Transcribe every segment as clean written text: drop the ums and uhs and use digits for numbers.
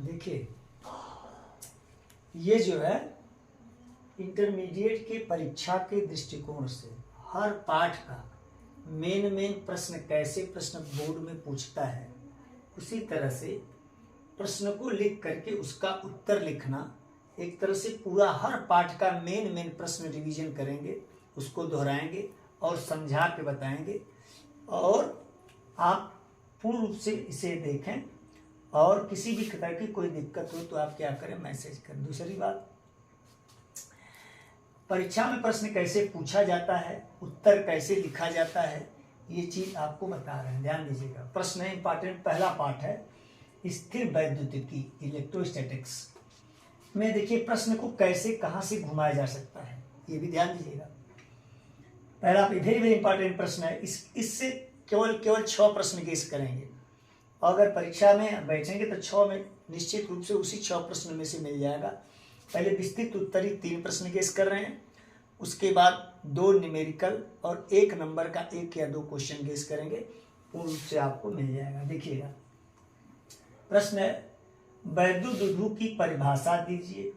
देखिए ये जो है इंटरमीडिएट के परीक्षा के दृष्टिकोण से हर पाठ का मेन प्रश्न कैसे प्रश्न बोर्ड में पूछता है, उसी तरह से प्रश्न को लिख करके उसका उत्तर लिखना, एक तरह से पूरा हर पाठ का मेन प्रश्न रिवीजन करेंगे, उसको दोहराएंगे और समझा के बताएंगे। और आप पूर्ण रूप से इसे देखें और किसी भी तरह की कोई दिक्कत हो तो आप क्या करें, मैसेज करें। दूसरी बात, परीक्षा में प्रश्न कैसे पूछा जाता है, उत्तर कैसे लिखा जाता है, ये चीज आपको बता रहे हैं, ध्यान दीजिएगा। प्रश्न है इंपॉर्टेंट, पहला पार्ट है स्थिर वैद्युतिकी इलेक्ट्रोस्टैटिक्स में। देखिए प्रश्न को कैसे कहां से घुमाया जा सकता है, ये भी ध्यान दीजिएगा। पहला वेरी इंपॉर्टेंट प्रश्न है, इससे केवल 6 प्रश्न गेस करेंगे। अगर परीक्षा में बैठेंगे तो 6 में निश्चित रूप से उसी 6 प्रश्न में से मिल जाएगा। पहले विस्तृत उत्तरी 3 प्रश्न गेस कर रहे हैं, उसके बाद 2 न्यूमेरिकल और 1 नंबर का 1 या 2 क्वेश्चन गेस करेंगे, पूर्ण रूप से आपको मिल जाएगा। देखिएगा प्रश्न है वैद्युत द्विध्रुव की परिभाषा दीजिए।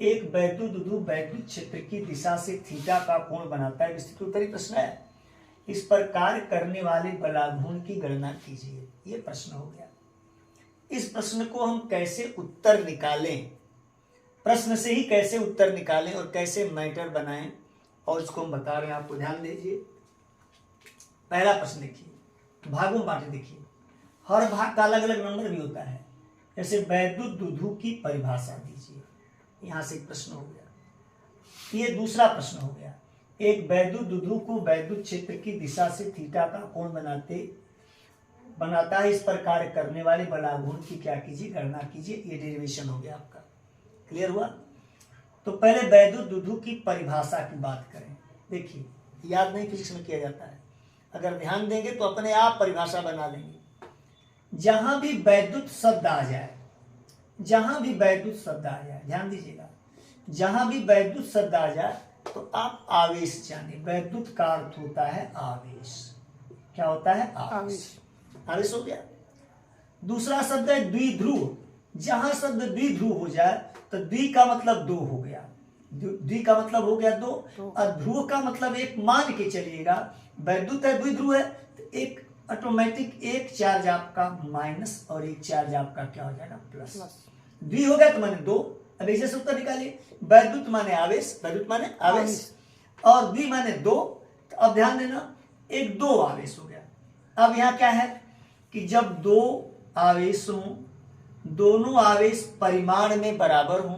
एक वैद्युत द्विध्रुव वैद्युत क्षेत्र की दिशा से थीटा का कोण बनाता है, विस्तृत उत्तरी प्रश्न है। इस पर कार्य करने वाले बलाघूर्ण की गणना कीजिए, ये प्रश्न हो गया। इस प्रश्न को हम कैसे उत्तर निकालें, प्रश्न से ही कैसे उत्तर निकालें और कैसे मैटर बनाएं, और इसको हम बता रहे हैं आपको, ध्यान दीजिए। पहला प्रश्न देखिए, भागों में बांटे। देखिए हर भाग का अलग अलग नंबर भी होता है। जैसे वैद्युत द्विध्रुव की परिभाषा दीजिए, यहां से एक प्रश्न हो गया। ये दूसरा प्रश्न हो गया, एक वैद्युत द्विध्रुव को वैद्युत क्षेत्र की दिशा से थीटा का कोण बनाता है, इस पर कार्य करने वाले बलाघूर्ण की क्या कीजिए, गणना कीजिए। ये डेरिवेशन हो गया आपका, क्लियर हुआ। तो पहले वैद्युत द्विध्रुव की परिभाषा की बात करें। देखिए याद नहीं फिजिक्स में किया जाता है, अगर ध्यान देंगे तो अपने आप परिभाषा बना लेंगे। जहां भी वैद्युत शब्द आ जाए, जहां भी वैद्युत शब्द आ जाए, ध्यान दीजिएगा, जहां भी वैद्युत शब्द आ जाए तो आप आवेश जाने। वैद्युत का अर्थ होता है आवेश। क्या होता है, आवेश। आवेश हो गया। दूसरा शब्द है द्विध्रुव। जहां शब्द द्विध्रुव हो जाए तो द्वि का मतलब 2 हो गया, द्वि का मतलब हो गया 2, और ध्रुव का मतलब एक मान के चलिएगा। वैद्युत है, द्विध्रुव है, तो एक ऑटोमेटिक एक चार्ज आपका माइनस और एक चार्ज आपका क्या हो जाएगा, प्लस। द्वि हो गया तो माने 2। अब ऐसे से उत्तर निकालिए, वैद्युत माने आवेश, वैद्युत माने आवेश, और द्वि माने 2। तो अब ध्यान देना, एक 2 आवेश हो गया। अब यहाँ क्या है कि जब 2 आवेश हों, दोनों आवेश परिमाण में बराबर हों,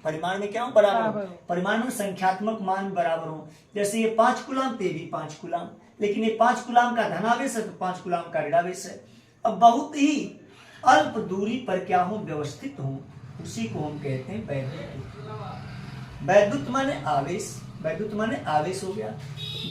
परिमाण में क्या हो, बराबर, परिमाण में संख्यात्मक मान बराबर हों। जैसे ये 5 कूलम तो ये भी 5 कूलम, लेकिन ये 5 कूलम का धनावेश है तो 5 कूलम का ऋणावेश है। अब बहुत ही अल्प दूरी पर क्या हो, व्यवस्थित हो, उसी को हम कहते हैं वैद्युत। वैद्युत माने आवेश, वैद्युत माने आवेश हो गया।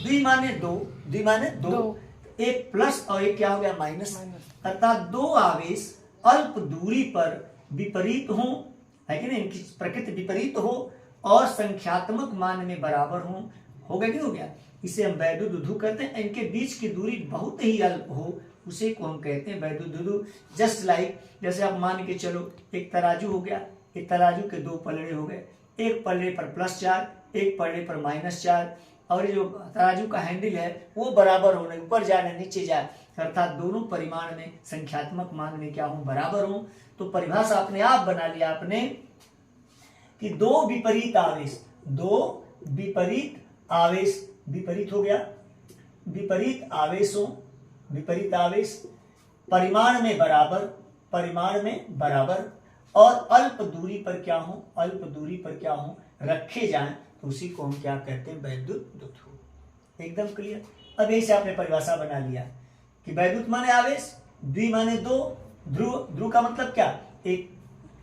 द्वि माने 2, द्वि माने 2, एक प्लस और एक क्या हो गया, माइनस। अर्थात 2 आवेश अल्प दूरी पर विपरीत हो, है कि नहीं, इनकी प्रकृति विपरीत हो और संख्यात्मक मान में बराबर हो गया, नहीं हो गया। इसे हम वैद्युत द्विध्रुव कहते हैं। इनके बीच की दूरी बहुत ही अल्प हो, उसे को हम कहते हैं वैद्युत द्विध्रुव। जस्ट लाइक, जैसे आप मान के चलो एक तराजू हो गया, एक तराजू के 2 पलड़े हो गए, एक पलड़े पर प्लस चार्ज, एक पलड़े पर माइनस चार्ज, और ये जो तराजू का हैंडल है वो बराबर होने, ऊपर जाए नीचे जाए, अर्थात दोनों परिमाण में संख्यात्मक मान में क्या हो, बराबर हो। तो परिभाषा अपने आप बना लिया आपने कि 2 विपरीत आवेश, 2 विपरीत आवेश, विपरीत हो गया, विपरीत आवेश हो, विपरीत आवेश परिमाण में बराबर, परिमाण में बराबर, और अल्प दूरी पर क्या हो, अल्प दूरी पर क्या हो, रखे जाएं, तो उसी को हम क्या कहते हैं, वैद्युत द्विध्रुव। एकदम क्लियर। अब ऐसे आपने परिभाषा बना लिया कि वैद्युत माने आवेश, द्वि माने 2, ध्रुव, ध्रुव का मतलब क्या, एक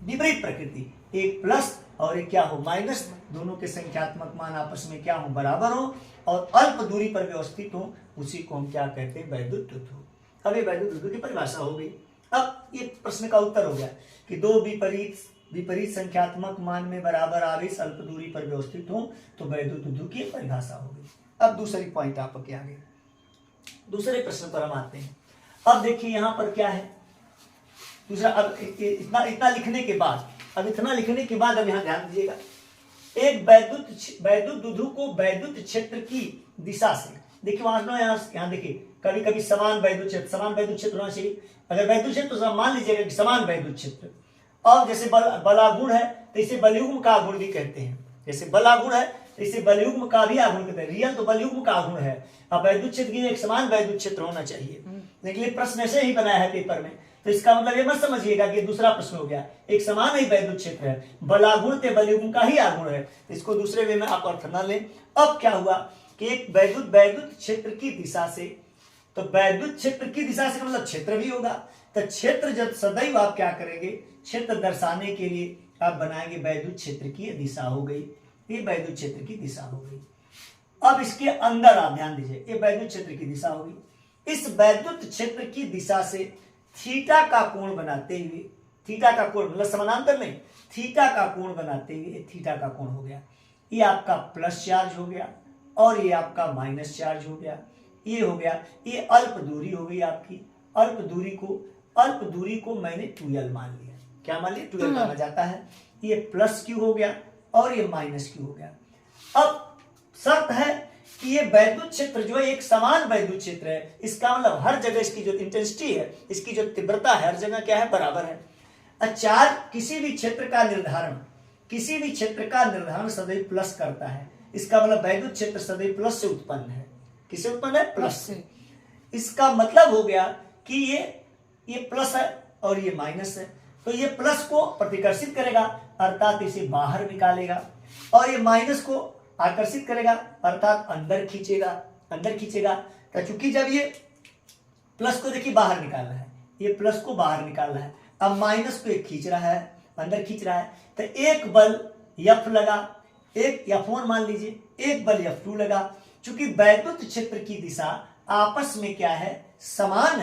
विपरीत प्रकृति, एक प्लस और एक क्या हो, माइनस, दोनों के संख्यात्मक मान आपस में क्या हो, बराबर हो और अल्प दूरी पर व्यवस्थित हो, उसी को हम क्या कहते हैं, वैद्युत द्विध्रुव। अब ये वैद्युत द्विध्रुव की परिभाषा हो गई। अब ये प्रश्न का उत्तर हो गया कि 2 विपरीत संख्यात्मक मान में बराबर आवेश अल्प दूरी पर व्यवस्थित हो, तो वैद्युत द्विध्रुव की परिभाषा हो गई। अब दूसरी पॉइंट आपके आगे, दूसरे प्रश्न पर हम आते हैं। अब देखिए यहां पर क्या है, दूसरा अब इतना इतना लिखने के बाद, अब इतना लिखने के बाद अब यहाँ ध्यान दीजिएगा, एक वैद्युत दुधु को वैद्युत क्षेत्र की दिशा से, देखिए वहां यहाँ देखिए कभी कभी समान वैद्युत क्षेत्र होना चाहिए। अगर वैद्युत क्षेत्र तो मान लीजिएगा कि समान वैद्युत क्षेत्र, और जैसे बलागुण है तो इसे बलयुग्म का आघूर्ण भी कहते हैं। जैसे बलागुण है तो इसे बलयुग्म का भी आघूर्ण कहते हैं। रियल तो बलयुग्म का आघूर्ण है। अब वैद्युत क्षेत्र की एक समान वैद्युत क्षेत्र होना चाहिए, लेकिन ये प्रश्न ऐसे ही बनाया है पेपर में, तो इसका मतलब ये मत समझिएगा कि दूसरा प्रश्न हो गया। एक समान ही वैद्युत क्षेत्र है, बलागुण ते बलयुग्म का ही आघूर्ण है, इसको दूसरे वे में आप अर्थ न लें। अब क्या हुआ कि एक वैद्युत क्षेत्र की दिशा से, तो वैद्युत क्षेत्र की दिशा से मतलब क्षेत्र भी होगा, तो क्षेत्र जब सदैव आप क्या करेंगे, क्षेत्र दर्शाने के लिए आप बनाएंगे वैद्युत क्षेत्र की दिशा हो गई, ये वैद्युत क्षेत्र की दिशा हो गई। अब इसके अंदर आप ध्यान दीजिए, ये वैद्युत क्षेत्र की दिशा होगी। इस वैद्युत क्षेत्र की दिशा से थीटा का कोण बनाते हुए, थीटा का कोण मतलब समानांतर नहीं, थीटा का कोण बनाते हुए थीटा का कोण हो गया। ये आपका प्लस चार्ज हो गया और ये आपका माइनस चार्ज हो गया, ये हो गया। ये अल्प दूरी हो गई आपकी। अल्प दूरी को मैंने 2l मान लिया। क्या मान लिया? 2l माना जाता है। ये प्लस क्यू हो गया और ये माइनस क्यू हो गया। अब शर्त है कि ये वैद्युत क्षेत्र जो है एक समान वैद्युत क्षेत्र है, इसका मतलब हर जगह इसकी जो इंटेंसिटी है, इसकी जो तीव्रता है, हर जगह क्या है, बराबर है। चार्ज किसी भी क्षेत्र का निर्धारण सदैव प्लस करता है। इसका मतलब वैद्युत क्षेत्र सदैव प्लस से उत्पन्न है। किससे उत्पन्न है? प्लस से। इसका मतलब हो गया कि ये प्लस है और ये माइनस है, तो ये प्लस को प्रतिकर्षित करेगा अर्थात इसे बाहर निकालेगा, और ये माइनस को आकर्षित करेगा अर्थात अंदर खींचेगा। तो चूंकि जब ये प्लस को देखिए बाहर निकालना है, ये प्लस को बाहर निकालना है, अब माइनस को एक खींच रहा है, अंदर खींच रहा है, तो एक बल F लगा, एक F1 मान लीजिए, एक बल F2 लगा। चूंकि वैद्युत क्षेत्र की दिशा आपस में क्या है, समान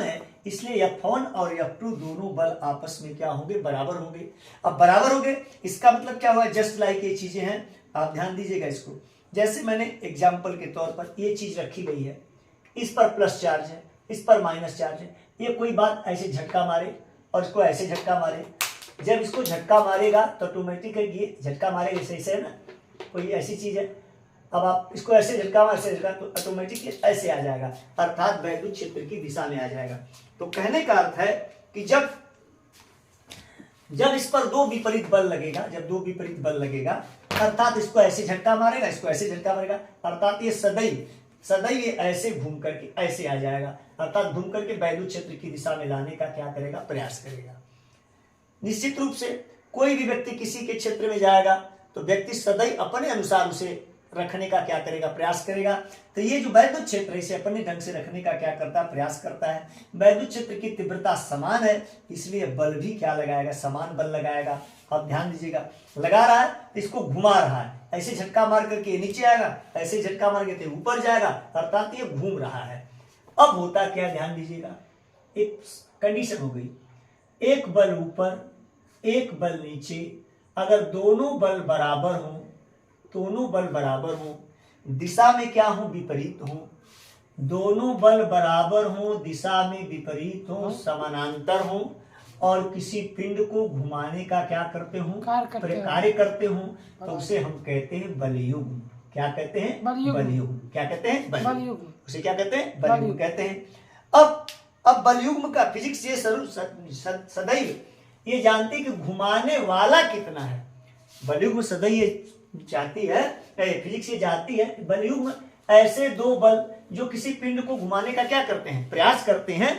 है, इसलिए F1 और F2 दोनों बल आपस में क्या होंगे, बराबर होंगे। अब बराबर होंगे, इसका मतलब क्या हुआ, जस्ट लाइक ये चीजें हैं, आप ध्यान दीजिएगा इसको। जैसे मैंने एग्जाम्पल के तौर पर ये चीज रखी गई है, इस पर प्लस चार्ज है, इस पर माइनस चार्ज है। ये कोई बात ऐसे झटका मारे और इसको ऐसे झटका मारे, जब इसको झटका मारेगा तो ऑटोमेटिक ये झटका मारेगा, ऐसे है ना, कोई ऐसी चीज है। अब आप इसको ऐसे झटका तो ऑटोमेटिक ऐसे आ जाएगा, अर्थात वैद्युत क्षेत्र की दिशा में आ जाएगा। तो कहने का अर्थ है कि जब इस पर दो विपरीत बल लगेगा, अर्थात इसको ऐसे झटका मारेगा, इसको ऐसे झटका मारेगा, अर्थात ये सदैव ये ऐसे घूम करके ऐसे आ जाएगा, अर्थात घूम करके वैद्युत क्षेत्र की दिशा में लाने का क्या करेगा, प्रयास करेगा। निश्चित रूप से कोई भी व्यक्ति किसी के क्षेत्र में जाएगा तो व्यक्ति सदैव अपने अनुसार उसे रखने का क्या करेगा, प्रयास करेगा। तो ये जो वैद्युत क्षेत्र है इसे अपने ढंग से रखने का क्या करता है, प्रयास करता है। वैद्युत क्षेत्र की तीव्रता समान है, इसलिए बल भी क्या लगाएगा, समान बल लगाएगा। अब ध्यान दीजिएगा, लगा रहा है तो इसको घुमा रहा है, ऐसे झटका मार करके नीचे आएगा, ऐसे झटका मार के ऊपर जाएगा, अर्थात ये घूम रहा है। अब होता क्या, ध्यान दीजिएगा, एक कंडीशन हो गई, एक बल ऊपर एक बल नीचे, अगर दोनों बल बराबर हो, दिशा में क्या हो, विपरीत हो, दोनों बल बराबर हो, दिशा में विपरीत हो, समानांतर हो, और किसी पिंड को घुमाने का क्या करते हो, कार्य करते हो, तो उसे हम कहते हैं बलयुग्म। क्या कहते हैं, बलयुग्म। क्या कहते हैं, बलयुग्म। उसे क्या कहते हैं, बलयुग्म कहते हैं। अब बलयुग्म का फिजिक्स ये सदैव ये जानती है कि घुमाने वाला कितना है। बलयुग्म सदैव ये चाहती है, फिजिक्स ये जानती है, बलयुग्म ऐसे दो बल जो किसी पिंड को घुमाने का क्या करते हैं, प्रयास करते हैं।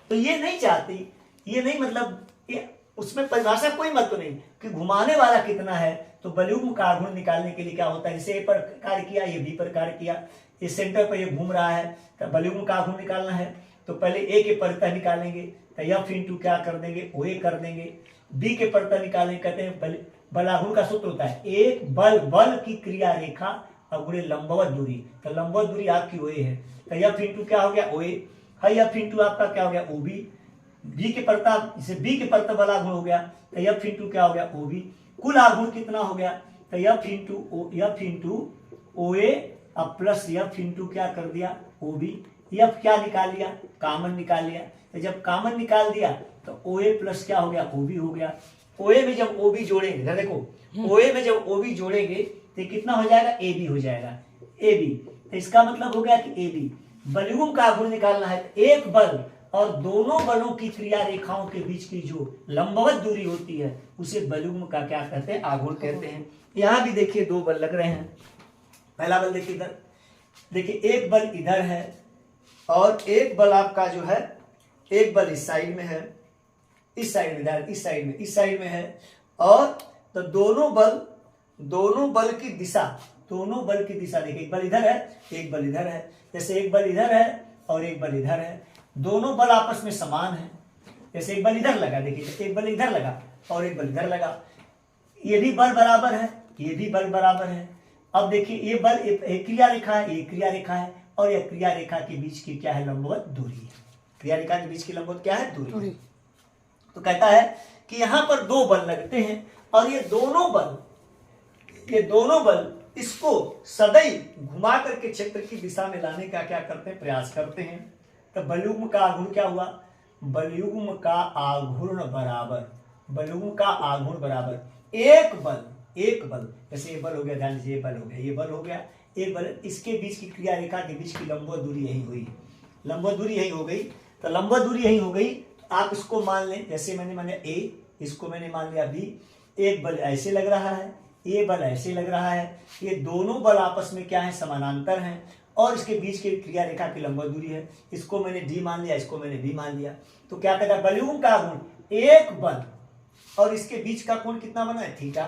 तो ये नहीं चाहती, ये नहीं मतलब ये उसमें परिभाषा कोई महत्व नहीं कि घुमाने वाला कितना है। तो बलयुग्म का आघूर्ण निकालने के लिए क्या होता है, जैसे ए पर कार्य किया, ये बी पर कार्य किया, इस सेंटर पर ये घूम रहा है, तो बलयुग्म का आघूर्ण निकालना है तो पहले ए के परितः निकालेंगे, तो एफ इंटू क्या कर देंगे, ओ ए कर देंगे। बी के परितः निकालेंगे, कहते हैं बलाघूर्ण का सूत्र होता है एक बल की क्रिया रेखा और गुणे लंबवत दूरी, तो लंबवत दूरी आपकी ओ ए है, तो एफ इंटू क्या हो गया, ओ ए, एफ इंटू आपका क्या हो गया, ओ बी। बी के परितः, जैसे बी के परितः बलाघूर्ण हो गया, तो एफ इंटू क्या हो गया, ओ बी। कुल आघूर्ण कितना हो गया, तो एफ इंटू ओ ए, अब प्लस एफ इंटू क्या कर दिया, ओ बी। एफ क्या निकाल लिया, कॉमन निकाल लिया, तो जब कॉमन निकाल दिया तो ओ ए प्लस क्या हो गया, ओ बी हो गया। ओ ए में जब ओ बी जोड़ेंगे, इधर देखो, ओ ए में जब ओ बी जोड़ेंगे तो कितना हो जाएगा, ए बी हो जाएगा, ए बी। तो इसका मतलब हो गया कि ए बी बलयुग्म का आघूर्ण निकालना है। एक बल और दोनों बलों की क्रिया रेखाओं के बीच की जो लंबवत दूरी होती है उसे बलयुग्म का क्या कहते हैं, आघूर्ण कहते हैं। यहां भी देखिए दो बल लग रहे हैं। पहला बल देखिए इधर, देखिए एक बल इधर है और एक बल आपका जो है, एक बल इस साइड में है, इस साइड में इधर, इस साइड में, इस साइड में है। और तो दोनों बल की दिशा, दोनों बल की दिशा देखिए, एक बल इधर है, एक बल इधर है। जैसे एक बल इधर है और एक बल इधर है, दोनों बल आपस में समान है। जैसे एक बल इधर लगा, देखिए एक बल इधर लगा और एक बल इधर लगा, ये भी बल बराबर है, ये भी बल बराबर है। अब देखिए ये बल एक क्रिया रेखा है, ये क्रिया रेखा है, और यह क्रिया रेखा के बीच की क्या है, लंबवत दूरी है। क्रिया रेखा के बीच की लंबवत क्या है, दूरी। तो कहता है कि यहां पर दो बल लगते हैं और ये दोनों बल इसको सदैव घुमा करके क्षेत्र की दिशा में लाने का क्या करते हैं, प्रयास करते हैं। तो बलयुग्म का आघूर्ण क्या हुआ, बलयुग्म का आघूर्ण बराबर, बलयुग्म का आघूर्ण बराबर एक बल, जैसे ये बल हो गया, ध्यान दीजिए, ये बल हो गया, ये बल हो गया, एक बल, इसके बीच की क्रिया रेखा के बीच की लंबवत दूरी यही हुई, लंबवत दूरी यही हो गई। तो लंबवत दूरी यही हो गई, आप इसको मान लें, जैसे मैंने माना ए, इसको मैंने मान लिया बी। एक बल ऐसे लग रहा है, ये बल ऐसे लग रहा है, ये दोनों बल आपस में क्या है, समानांतर हैं और इसके बीच की क्रिया रेखा की लंबवत दूरी है। इसको मैंने डी मान लिया, इसको मैंने बी मान लिया। तो क्या कहता है, बलयुग्म का आघूर्ण एक बल और इसके बीच का कोण कितना बना है, थीटा,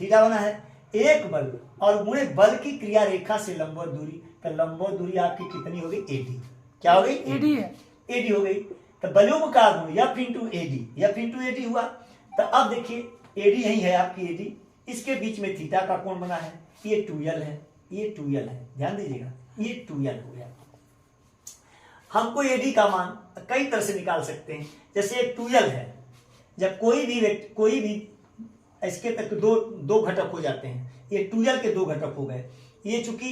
थीटा बना है। एक बल और गुणे बल की क्रिया रेखा से लंबवत दूरी, तो लंबवत दूरी आपकी कितनी हो गई, एडी। क्या हो गई, एडी है, एडी हो गई। तो बलयुग्म का आघूर्ण F into AD, F into AD हुआ। तो अब देखिए एडी यही है आपकी एडी, इसके बीच में थीटा का कोण बना है, ये 2l है, ये 2l है, ध्यान दीजिएगा, ये 2l हो गया। हमको एडी का मान कई तरह से निकाल सकते हैं। जैसे एक 2l है, जब कोई भी इसके तक दो घटक हो जाते हैं, ये 2l के दो घटक हो गए। ये चूंकि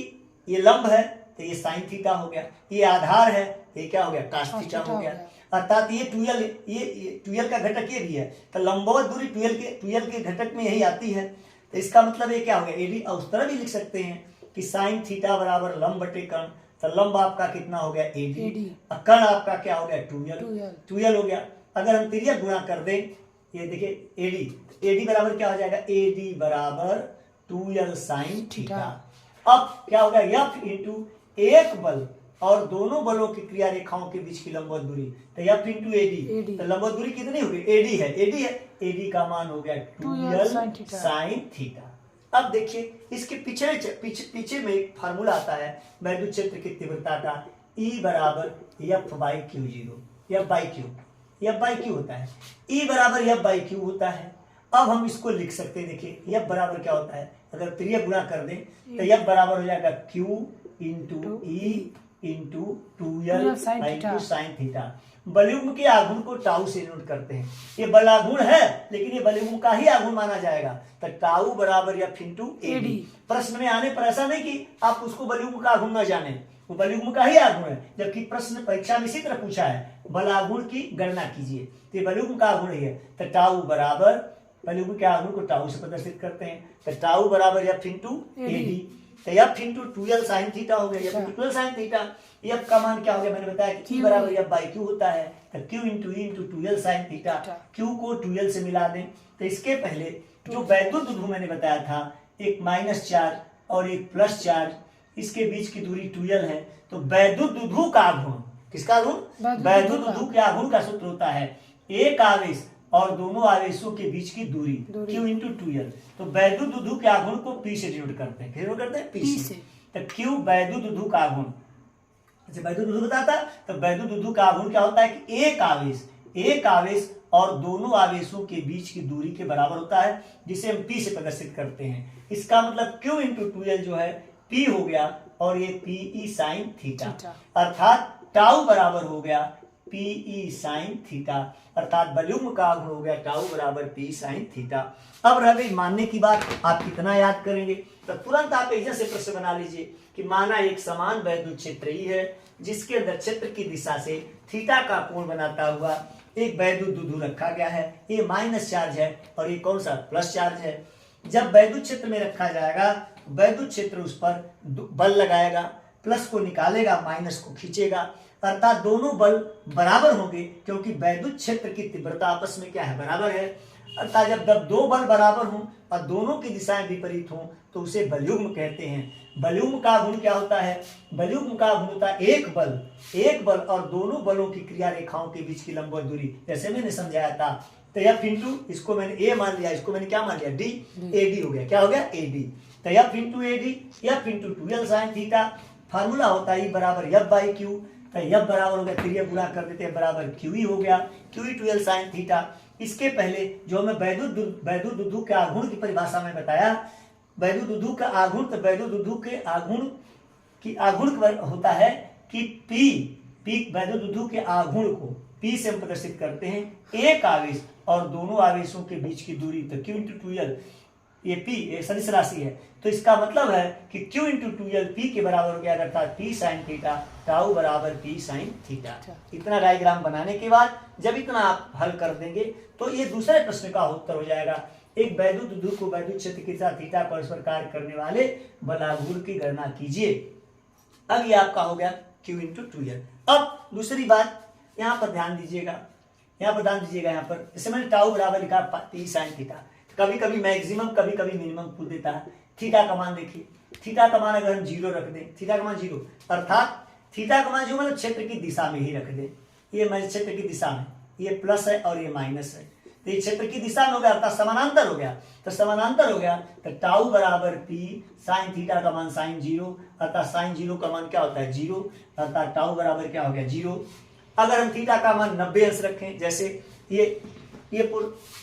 ये लंब है तो ये साइन थीटा हो गया, ये आधार है, ये क्या हो गया, कास थीटा हो गया। अर्थात ये 2l, ये 2l का घटक ये भी है, तो लंबवत दूरी 2l के घटक में यही आती है। तो इसका मतलब ये क्या हो गया, एडी। और उस तरह भी लिख सकते हैं कि साइन थीटा बराबर लंब बटे कर्ण, तो लंब आपका कितना हो गया, एडी, और कर्ण आपका क्या हो गया, 2l हो गया। अगर हम तिर्यक गुणा कर दें, ये देखिए एडी बराबर क्या हो जाएगा, एडी बराबर 2l साइन थीटा। अब क्या होगा, एफ इंटू एक बल और दोनों बलों की क्रिया रेखाओं के बीच की लंबवत दूरी, तो एफ इंटू एडी, तो लंबवत दूरी कितनी होगी, एडी है, एडी का मान हो गया 2l साइन थीटा। अब देखिए इसके पीछे में एक फार्मूला आता है वैद्युत क्षेत्र की तीव्रता का, E बराबर F by Q zero, F by Q होता है, E बराबर एफ बाई क्यू होता है। अब हम इसको लिख सकते हैं, देखिए एफ बराबर क्या होता है, अगर त्रिय गुणा कर दें तो एफ बराबर हो जाएगा Q into e into 2l sine theta. बलयुग्म के आघूर्ण को टाउ से नोट करते हैं, ये बलाघूर्ण है लेकिन ये बलयुग्म का ही आघूर्ण माना जाएगा, तो टाउ बराबर एफ इंटू एडी। प्रश्न में आने पर ऐसा नहीं कि आप उसको बलयुग्म का आघूर्ण न जाने, वो बलयुग्म का ही आघूर्ण है, जबकि प्रश्न परीक्षा में इसी तरह पूछा है, बलाघूर्ण की गणना कीजिए, तो ये बलयुग्म का आघूर्ण ही है। तो टाउ बराबर, बलयुग्म के आघूर्ण को टाउ से प्रदर्शित करते हैं, तो टाउ बराबर एफ इंटू एडी, तो F into 2l sine theta हो गया, F 2l sine theta. F का मान क्या हो गया, मैंने बताया कि E बराबर एफ बाई क्यू होता है, तो Q into e into 2l sine theta. Q को 2l से मिला दें, तो इसके पहले जो वैद्युत द्विध्रुव मैंने बताया था, एक माइनस चार्ज और एक प्लस चार्ज, इसके बीच की दूरी 2l है। तो वैद्युत द्विध्रुव का आघूर्ण, किसका आघूर्ण, वैद्युत द्विध्रुव के आघूर्ण का सूत्र होता है एक आवेश और दोनों आवेशों के बीच की दूरी Q इंटू 2l। तो वैद्युत द्विध्रुव के आघूर्ण को P से डिनोट करते हैं, डिनोट करते हैं P से। तो Q वैद्युत द्विध्रुव का आघूर्ण, जैसे वैद्युत द्विध्रुव बताता, तो वैद्युत द्विध्रुव का आघूर्ण क्या होता है कि एक आवेश और दोनों आवेशों के बीच की दूरी के बराबर होता है, जिसे हम P से प्रदर्शित करते हैं। इसका मतलब Q इंटू 2l जो है P हो गया और ये Pe साइन थीटा, अर्थात टाउ बराबर हो गया Pe साइन थीटा, अर्थात बलयुग्म का आघूर्ण हो गया टाउ बराबर P साइन थीटा। अब रह गई मानने की बात, आप कितना याद करेंगे, तो तुरंत आप ऐसे से प्रश्न बना लीजिए कि माना एक समान वैद्युत क्षेत्र ही है जिसके अंदर क्षेत्र की दिशा से थीटा का कोण बनाता हुआ एक वैद्युत दुधु रखा गया है। ये माइनस चार्ज है और ये कौन सा प्लस चार्ज है। जब वैद्युत क्षेत्र में रखा जाएगा, वैद्युत क्षेत्र उस पर बल लगाएगा, प्लस को निकालेगा, माइनस को खींचेगा, अर्थात दोनों बल बराबर होंगे क्योंकि वैद्युत क्षेत्र की तीव्रता आपस में क्या है, बराबर है। अर्थात जब दो बल बराबर हों और दोनों की दिशाएं विपरीत हों तो उसे बलयुग्म कहते हैं। बलयुग्म का गुण क्या होता है? बलयुग्म का गुण होता है एक बल और दोनों बलों की क्रिया रेखाओं के बीच की लंबवत दूरी। जैसे मैंने समझाया था, तो एफ इंटू, इसको मैंने ए मान लिया, इसको मैंने क्या मान लिया, डी, ए डी हो गया। क्या हो गया? A D. तो F into A D, F into 2l sine theta. Formula होता है बराबर एफ बाई क्यू। तो एफ बराबर हो गया, फिर गुणा कर देते हैं, बराबर क्यू ही हो गया, क्यू 2l साइन थीटा। इसके पहले जो मैं वैद्युत दुधु के आघूर्ण की परिभाषा में बताया, वैद्युत दुधु का आघूर्ण, तो वैद्युत दुधु के आघूर्ण होता है कि पी वैद्युत दुधु के आघूर्ण को पी से हम प्रदर्शित करते हैं एक आवेश और दोनों आवेशों के बीच की दूरी। तो Q इंटू 2l, ये P एक सदिश राशि है, तो इसका मतलब है कि Q इंटू 2l P के बराबर हो गया, अर्थात P साइन थीटा, टाउ बराबर P साइन थीटा। इतना डायग्राम बनाने के बाद जब इतना आप हल कर देंगे तो ये दूसरे प्रश्न का उत्तर हो जाएगा। एक वैद्युत दुधु को वैद्युत क्षेत्र के साथ थीटा परस्पर कार्य करने वाले बलाघूर्ण की गणना कीजिए। अब ये आपका हो गया Q इंटू 2l। अब दूसरी बात यहाँ पर ध्यान दीजिएगा, यहाँ पर जैसे मैंने टाउ बराबर लिखा P साइन थीटा, कभी कभी मैक्सिमम कभी कभी मिनिमम पूछ देता है। थीटा का मान देखिए, थीटा का मान अगर हम 0 रख दें, थीटा का मान 0, अर्थात थीटा का मान जो मतलब क्षेत्र की दिशा में ही रख दें। ये मैं क्षेत्र की दिशा में, ये प्लस है और ये माइनस है, तो ये क्षेत्र की दिशा में हो गया, अर्थात समानांतर हो गया। तो समानांतर हो गया तो टाउ बराबर P साइन थीटा का मान साइन 0, अर्थात साइन 0 का मान क्या होता है 0, अर्थात टाउ बराबर क्या हो गया 0। अगर हम थीटा का मान 90 अंश रखें, जैसे ये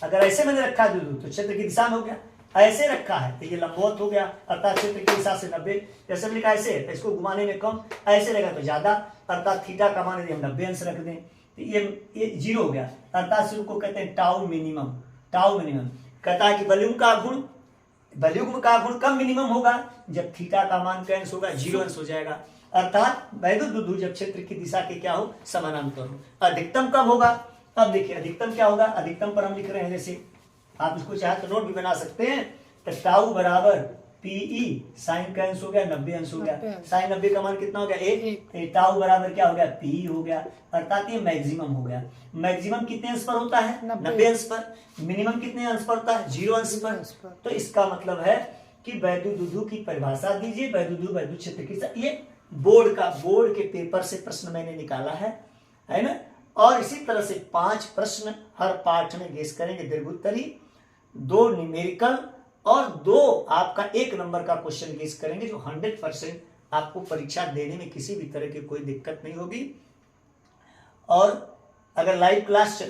अगर ऐसे मैंने रखा तो क्षेत्र की दिशा में हो गया, ऐसे रखा है तो ये लंबवत हो गया, अर्थात क्षेत्र की दिशा से 90। जैसे मैंने कहा ऐसे तो इसको घुमाने में कम, ऐसे रहेगा तो ज्यादा, अर्थात थीटा का मान यदि हम 90 अंश रख दें तो ये 0 हो गया, अर्थात इसको कहते हैं टाउ मिनिमम। कहता है कि बलयुग्म का गुण कब मिनिमम होगा, जब थीटा का मान क्या अंश होगा 0 अंश हो जाएगा, अर्थात वैद्युत दुधु जब क्षेत्र की दिशा के क्या हो, समानांतर हो। अधिकतम कब होगा? अब देखिए अधिकतम क्या होगा, अधिकतम पर हम लिख रहे हैं, जैसे आप इसको चाहे तो नोट भी बना सकते हैं। तो टाउ बराबर पीई साइन का अंश हो गया 90 अंश हो गया, साइन 90 का मान कितना हो गया 1, टाउ बराबर क्या हो गया पी हो गया, अर्थात ये मैक्सिमम हो गया। मैक्सिमम कितने अंश पर होता है 90 अंश पर, मिनिमम कितने अंश पर होता है 0 अंश पर। तो इसका मतलब है कि वैद्युत दुधु की परिभाषा दीजिए, वैद्युत क्षेत्र की, ये बोर्ड के पेपर से प्रश्न मैंने निकाला है ना। और इसी तरह से 5 प्रश्न हर पाठ में गेस करेंगे, दीर्घोत्तरी, 2 न्यूमेरिकल और 2 आपका 1 नंबर का क्वेश्चन गेस करेंगे, जो 100% आपको परीक्षा देने में किसी भी तरह की कोई दिक्कत नहीं होगी। और अगर लाइव क्लास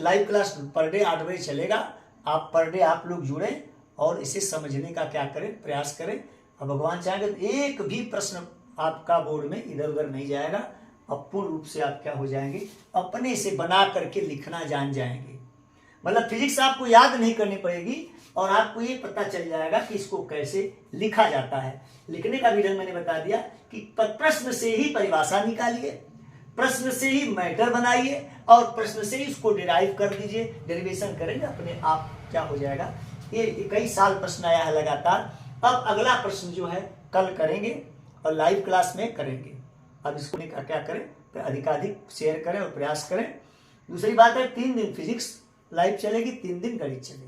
पर डे 8 बजे चलेगा, आप पर डे आप लोग जुड़े और इसे समझने का क्या करें, प्रयास करें। और भगवान चाहेंगे तो एक भी प्रश्न आपका बोर्ड में इधर उधर नहीं जाएगा, अब पूर्ण रूप से आप क्या हो जाएंगे, अपने से बना करके लिखना जान जाएंगे। मतलब फिजिक्स आपको याद नहीं करनी पड़ेगी और आपको ये पता चल जाएगा कि इसको कैसे लिखा जाता है। लिखने का भी ढंग मैंने बता दिया कि प्रश्न से ही परिभाषा निकालिए, प्रश्न से ही मैटर बनाइए और प्रश्न से ही इसको डिराइव कर दीजिए, डेरिवेशन करेंगे अपने आप क्या हो जाएगा। ये कई साल प्रश्न आया है लगातार। अब अगला प्रश्न जो है कल करेंगे और लाइव क्लास में करेंगे। अब इसको क्या करें, तो अधिकाधिक शेयर करें और प्रयास करें। दूसरी बात है 3 दिन फिजिक्स लाइव चलेगी, 3 दिन गणित चलेगी।